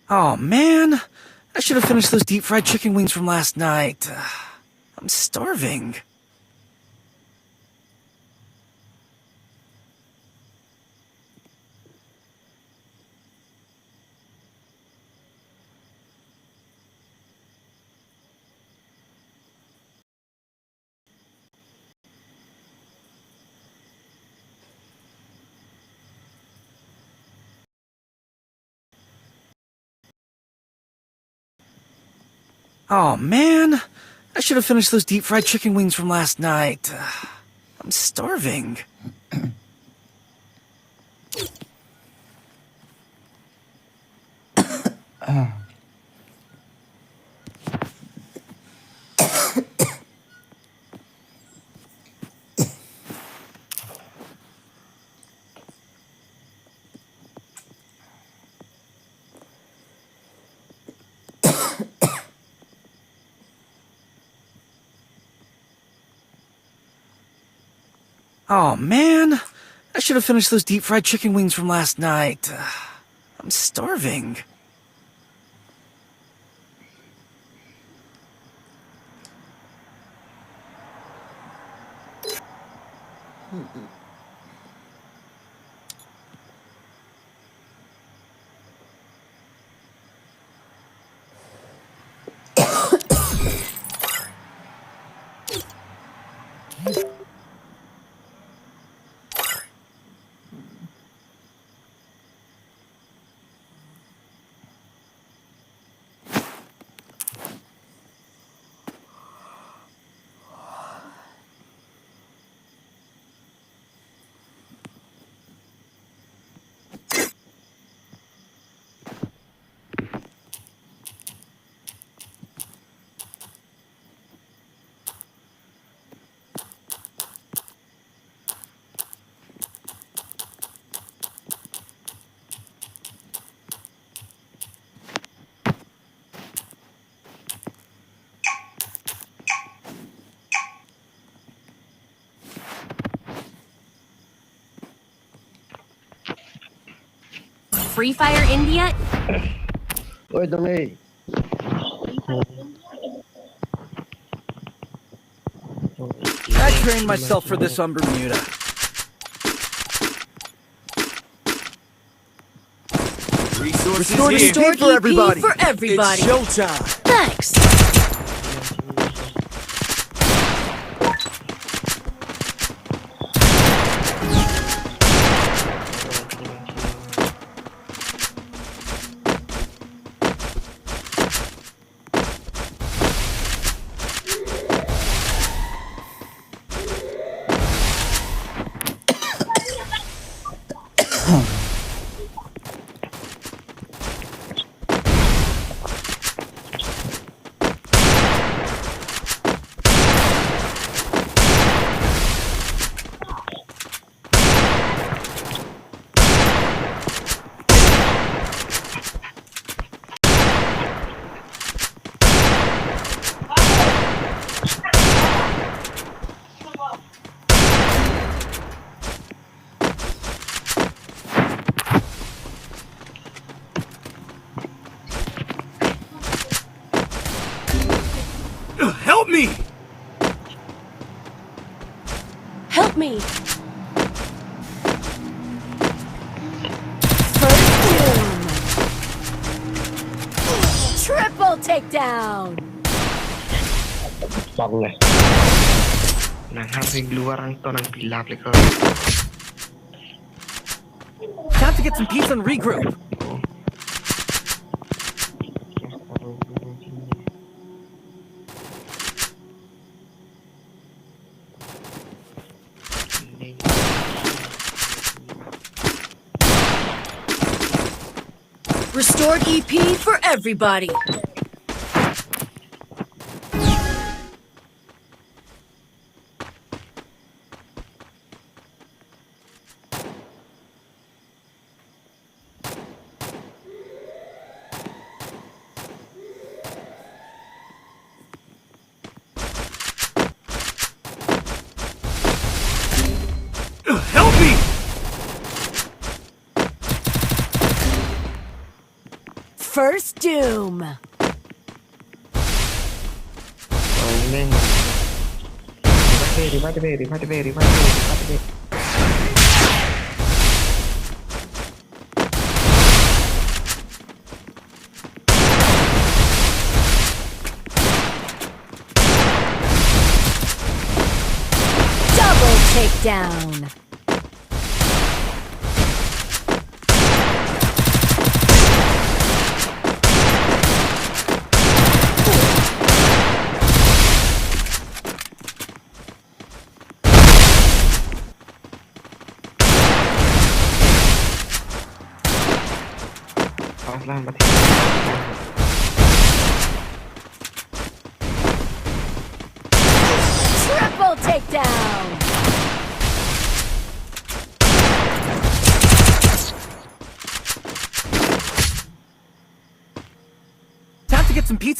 Oh, man. I should have finished those deep-fried chicken wings from last night. I'm starving. Oh, man. I should have finished those deep-fried chicken wings from last night. I'm starving. Oh, man. I should have finished those deep-fried chicken wings from last night. I'm starving. Free Fire India? Oi, Domei. I trained myself for this on Bermuda. Restored Restored for everybody. for everybody. It's showtime. Thanks. Help me! Help me. First doom. Triple takedown. Xong này. Nàng hampir keluar to nang pilap leko. Time to get some pizza and regroup. Restored EP for everybody. Help me! First doom. Ning. Ribate. Double takedown. Pelan-pelan, berarti. Triple takedown. Time to get some pizza.